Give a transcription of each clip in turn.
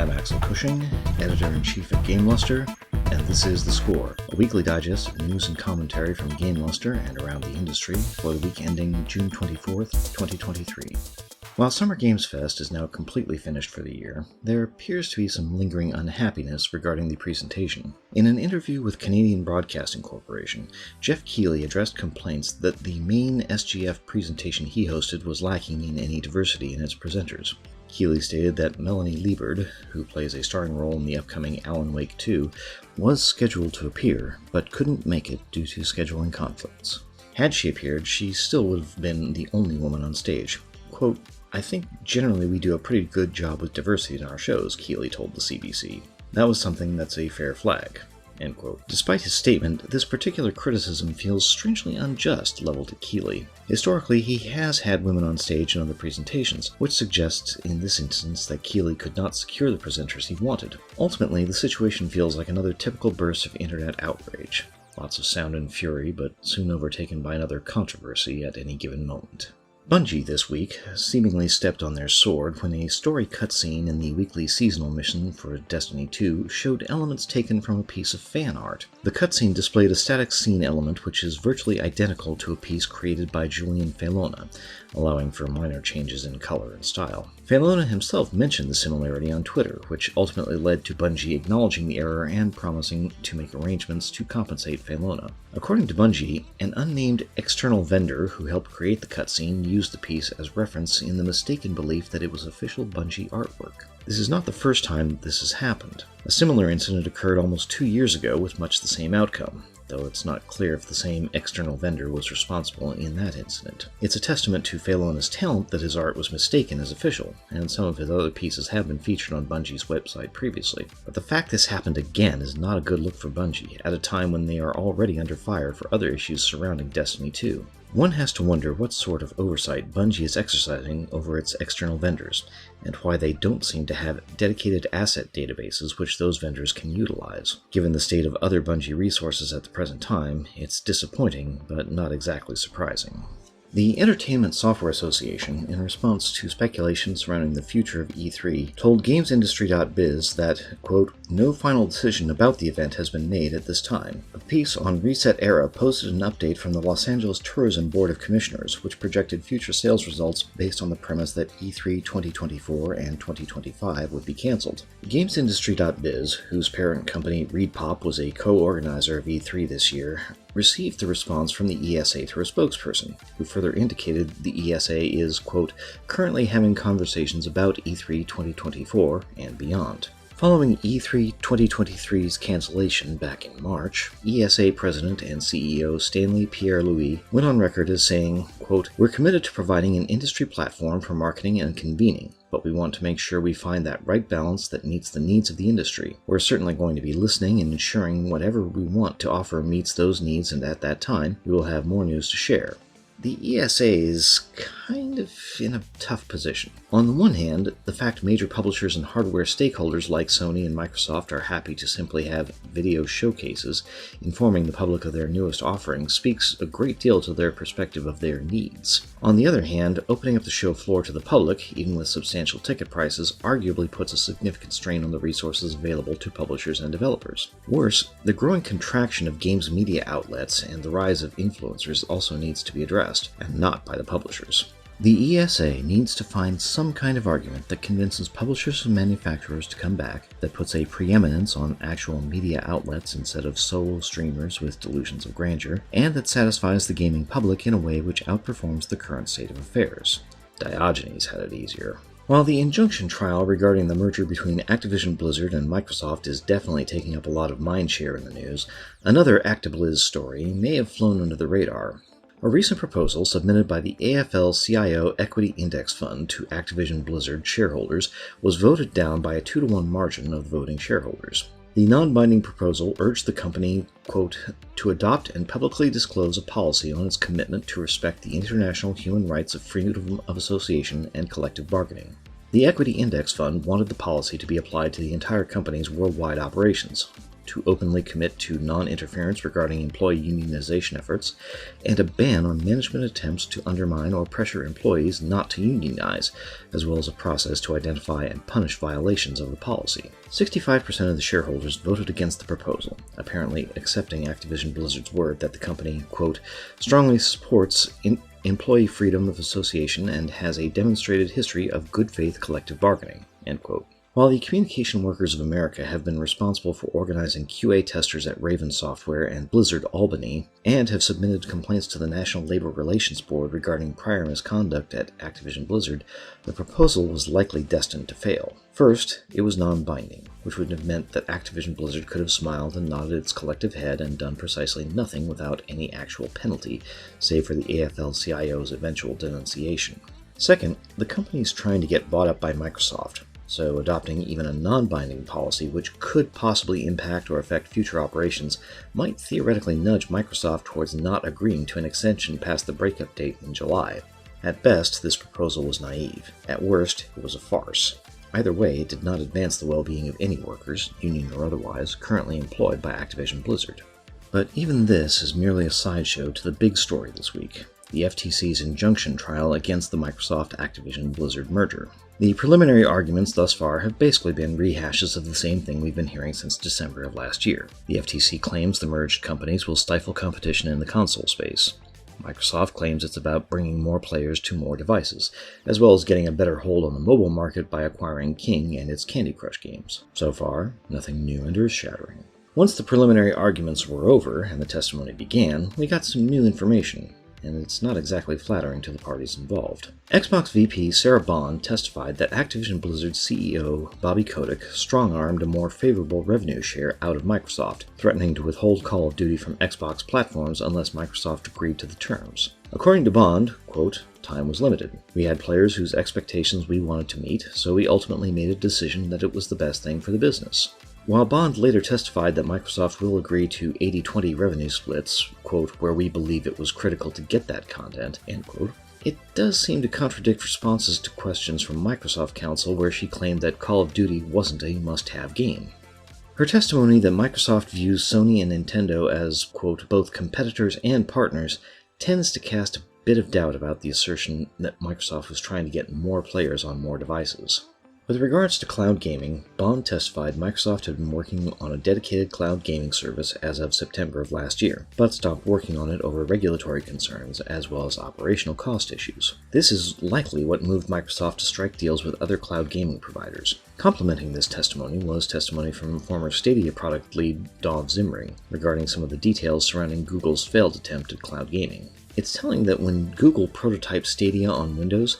I'm Axel Cushing, Editor-in-Chief at GameLuster, and this is The Score, a weekly digest of news and commentary from GameLuster and around the industry for the week ending June 24th, 2023. While Summer Games Fest is now completely finished for the year, there appears to be some lingering unhappiness regarding the presentation. In an interview with Canadian Broadcasting Corporation, Jeff Keighley addressed complaints that the main SGF presentation he hosted was lacking in any diversity in its presenters. Keighley stated that Melanie Liebert, who plays a starring role in the upcoming Alan Wake 2, was scheduled to appear, but couldn't make it due to scheduling conflicts. Had she appeared, she still would have been the only woman on stage. Quote, "I think generally we do a pretty good job with diversity in our shows," Keighley told the CBC. "That was something that's a fair flag." End quote. Despite his statement, this particular criticism feels strangely unjust leveled at Keighley. Historically, he has had women on stage in other presentations, which suggests in this instance that Keighley could not secure the presenters he wanted. Ultimately, the situation feels like another typical burst of internet outrage. Lots of sound and fury, but soon overtaken by another controversy at any given moment. Bungie this week seemingly stepped on their sword when a story cutscene in the weekly seasonal mission for Destiny 2 showed elements taken from a piece of fan art. The cutscene displayed a static scene element which is virtually identical to a piece created by Julian Felona, allowing for minor changes in color and style. Felona himself mentioned the similarity on Twitter, which ultimately led to Bungie acknowledging the error and promising to make arrangements to compensate Felona. According to Bungie, an unnamed external vendor who helped create the cutscene used the piece as reference in the mistaken belief that it was official Bungie artwork. This is not the first time this has happened. A similar incident occurred almost 2 years ago with much the same outcome, though it's not clear if the same external vendor was responsible in that incident. It's a testament to Felona's talent that his art was mistaken as official, and some of his other pieces have been featured on Bungie's website previously. But the fact this happened again is not a good look for Bungie, at a time when they are already under fire for other issues surrounding Destiny 2. One has to wonder what sort of oversight Bungie is exercising over its external vendors, and why they don't seem to have dedicated asset databases which those vendors can utilize. Given the state of other Bungie resources at the present time, it's disappointing, but not exactly surprising. The Entertainment Software Association, in response to speculation surrounding the future of E3, told GamesIndustry.biz that, quote, "No final decision about the event has been made at this time." A piece on Reset Era posted an update from the Los Angeles Tourism Board of Commissioners, which projected future sales results based on the premise that E3 2024 and 2025 would be cancelled. GamesIndustry.biz, whose parent company ReadPop was a co-organizer of E3 this year, received the response from the ESA through a spokesperson, who further indicated the ESA is, quote, "currently having conversations about E3 2024 and beyond." Following E3 2023's cancellation back in March, ESA President and CEO Stanley Pierre-Louis went on record as saying, quote, "We're committed to providing an industry platform for marketing and convening, but we want to make sure we find that right balance that meets the needs of the industry. We're certainly going to be listening and ensuring whatever we want to offer meets those needs, and at that time, we will have more news to share." The ESA is kind of in a tough position. On the one hand, the fact major publishers and hardware stakeholders like Sony and Microsoft are happy to simply have video showcases informing the public of their newest offerings speaks a great deal to their perspective of their needs. On the other hand, opening up the show floor to the public, even with substantial ticket prices, arguably puts a significant strain on the resources available to publishers and developers. Worse, the growing contraction of games media outlets and the rise of influencers also needs to be addressed, and not by the publishers. The ESA needs to find some kind of argument that convinces publishers and manufacturers to come back, that puts a preeminence on actual media outlets instead of solo streamers with delusions of grandeur, and that satisfies the gaming public in a way which outperforms the current state of affairs. Diogenes had it easier. While the injunction trial regarding the merger between Activision Blizzard and Microsoft is definitely taking up a lot of mindshare in the news, another ActiBliz story may have flown under the radar. A recent proposal submitted by the AFL-CIO Equity Index Fund to Activision Blizzard shareholders was voted down by a 2-to-1 margin of the voting shareholders. The non-binding proposal urged the company, quote, "to adopt and publicly disclose a policy on its commitment to respect the international human rights of freedom of association and collective bargaining." The Equity Index Fund wanted the policy to be applied to the entire company's worldwide operations. to openly commit to non-interference regarding employee unionization efforts, and a ban on management attempts to undermine or pressure employees not to unionize, as well as a process to identify and punish violations of the policy. 65% of the shareholders voted against the proposal, apparently accepting Activision Blizzard's word that the company, quote, strongly supports employee freedom of association and has a demonstrated history of good faith collective bargaining, end quote. While the Communication Workers of America have been responsible for organizing QA testers at Raven Software and Blizzard Albany, and have submitted complaints to the National Labor Relations Board regarding prior misconduct at Activision Blizzard, the proposal was likely destined to fail. First, it was non-binding, which would have meant that Activision Blizzard could have smiled and nodded its collective head and done precisely nothing without any actual penalty, save for the AFL-CIO's eventual denunciation. Second, the company is trying to get bought up by Microsoft, so adopting even a non-binding policy which could possibly impact or affect future operations might theoretically nudge Microsoft towards not agreeing to an extension past the breakup date in July. At best, this proposal was naive. At worst, it was a farce. Either way, it did not advance the well-being of any workers, union or otherwise, currently employed by Activision Blizzard. But even this is merely a sideshow to the big story this week, the FTC's injunction trial against the Microsoft-Activision Blizzard merger. The preliminary arguments thus far have basically been rehashes of the same thing we've been hearing since December of last year. The FTC claims the merged companies will stifle competition in the console space. Microsoft claims it's about bringing more players to more devices, as well as getting a better hold on the mobile market by acquiring King and its Candy Crush games. So far, nothing new and earth-shattering. Once the preliminary arguments were over and the testimony began, we got some new information, and it's not exactly flattering to the parties involved. Xbox VP Sarah Bond testified that Activision Blizzard CEO Bobby Kotick strong-armed a more favorable revenue share out of Microsoft, threatening to withhold Call of Duty from Xbox platforms unless Microsoft agreed to the terms. According to Bond, quote, time was limited. We had players whose expectations we wanted to meet, so we ultimately made a decision that it was the best thing for the business. While Bond later testified that Microsoft will agree to 80-20 revenue splits, quote, where we believe it was critical to get that content, end quote, it does seem to contradict responses to questions from Microsoft counsel where she claimed that Call of Duty wasn't a must-have game. Her testimony that Microsoft views Sony and Nintendo as, quote, both competitors and partners tends to cast a bit of doubt about the assertion that Microsoft was trying to get more players on more devices. With regards to cloud gaming, Bond testified Microsoft had been working on a dedicated cloud gaming service as of September of last year, but stopped working on it over regulatory concerns as well as operational cost issues. This is likely what moved Microsoft to strike deals with other cloud gaming providers. Complementing this testimony was testimony from former Stadia product lead Dov Zimring regarding some of the details surrounding Google's failed attempt at cloud gaming. It's telling that when Google prototyped Stadia on Windows,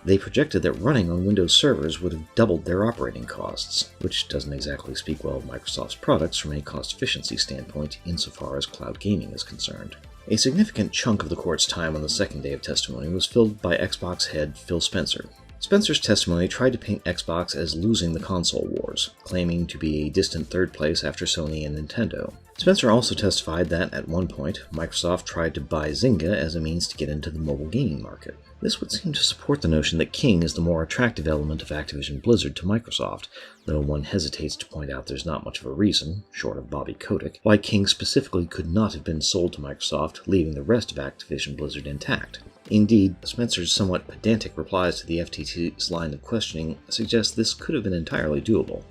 they projected that running on Windows servers would have doubled their operating costs, which doesn't exactly speak well of Microsoft's products from a cost efficiency standpoint insofar as cloud gaming is concerned. A significant chunk of the court's time on the second day of testimony was filled by Xbox head Phil Spencer. Spencer's testimony tried to paint Xbox as losing the console wars, claiming to be a distant third place after Sony and Nintendo. Spencer also testified that, at one point, Microsoft tried to buy Zynga as a means to get into the mobile gaming market. This would seem to support the notion that King is the more attractive element of Activision Blizzard to Microsoft, though one hesitates to point out there's not much of a reason, short of Bobby Kotick, why King specifically could not have been sold to Microsoft, leaving the rest of Activision Blizzard intact. Indeed, Spencer's somewhat pedantic replies to the FTC's line of questioning suggest this could have been entirely doable.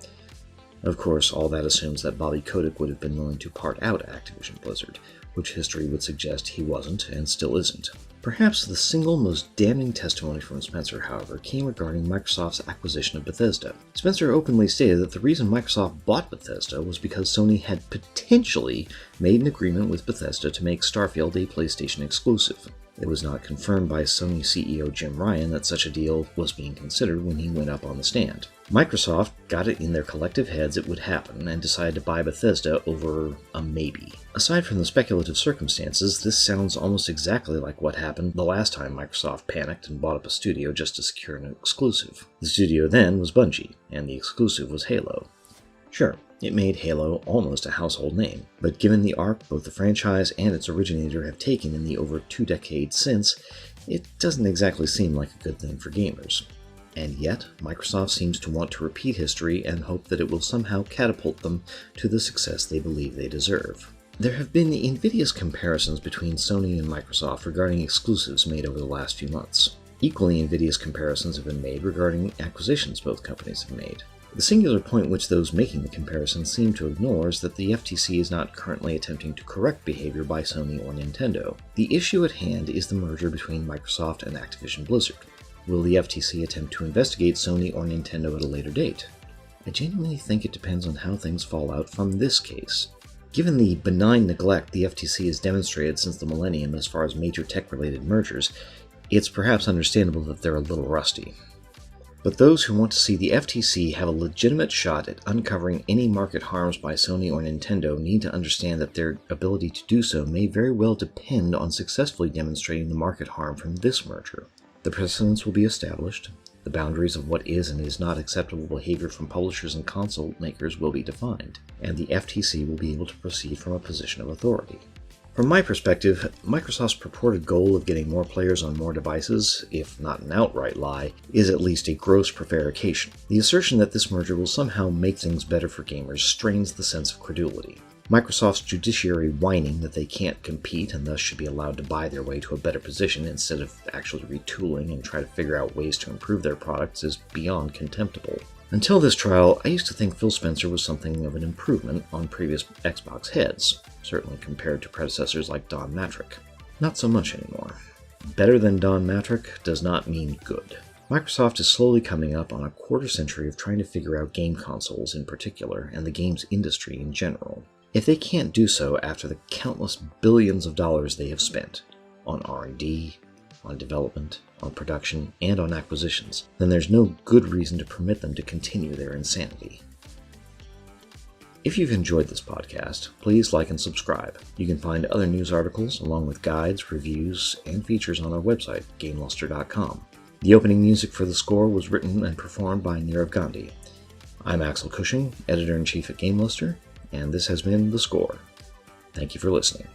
Of course, all that assumes that Bobby Kotick would have been willing to part out Activision Blizzard, which history would suggest he wasn't and still isn't. Perhaps the single most damning testimony from Spencer, however, came regarding Microsoft's acquisition of Bethesda. Spencer openly stated that the reason Microsoft bought Bethesda was because Sony had potentially made an agreement with Bethesda to make Starfield a PlayStation exclusive. It was not confirmed by Sony CEO Jim Ryan that such a deal was being considered when he went up on the stand. Microsoft got it in their collective heads it would happen and decided to buy Bethesda over a maybe. Aside from the speculative circumstances, this sounds almost exactly like what happened the last time Microsoft panicked and bought up a studio just to secure an exclusive. The studio then was Bungie, and the exclusive was Halo. Sure, it made Halo almost a household name, but given the arc both the franchise and its originator have taken in the over 2 decades since, it doesn't exactly seem like a good thing for gamers. And yet, Microsoft seems to want to repeat history and hope that it will somehow catapult them to the success they believe they deserve. There have been invidious comparisons between Sony and Microsoft regarding exclusives made over the last few months. Equally invidious comparisons have been made regarding acquisitions both companies have made. The singular point which those making the comparison seem to ignore is that the FTC is not currently attempting to correct behavior by Sony or Nintendo. The issue at hand is the merger between Microsoft and Activision Blizzard. Will the FTC attempt to investigate Sony or Nintendo at a later date? I genuinely think it depends on how things fall out from this case. Given the benign neglect the FTC has demonstrated since the millennium as far as major tech-related mergers, it's perhaps understandable that they're a little rusty. But those who want to see the FTC have a legitimate shot at uncovering any market harms by Sony or Nintendo need to understand that their ability to do so may very well depend on successfully demonstrating the market harm from this merger. The precedents will be established, the boundaries of what is and is not acceptable behavior from publishers and console makers will be defined, and the FTC will be able to proceed from a position of authority. From my perspective, Microsoft's purported goal of getting more players on more devices, if not an outright lie, is at least a gross prevarication. The assertion that this merger will somehow make things better for gamers strains the sense of credulity. Microsoft's judiciary whining that they can't compete and thus should be allowed to buy their way to a better position instead of actually retooling and try to figure out ways to improve their products is beyond contemptible. Until this trial, I used to think Phil Spencer was something of an improvement on previous Xbox heads, certainly compared to predecessors like Don Mattrick. Not so much anymore. Better than Don Mattrick does not mean good. Microsoft is slowly coming up on a quarter century of trying to figure out game consoles in particular, and the games industry in general. If they can't do so after the countless billions of dollars they have spent on R&D, on development, on production, and on acquisitions, then there's no good reason to permit them to continue their insanity. If you've enjoyed this podcast, please like and subscribe. You can find other news articles along with guides, reviews, and features on our website, GameLuster.com. The opening music for the score was written and performed by Nirav Gandhi. I'm Axel Cushing, Editor-in-Chief at GameLuster, and this has been The Score. Thank you for listening.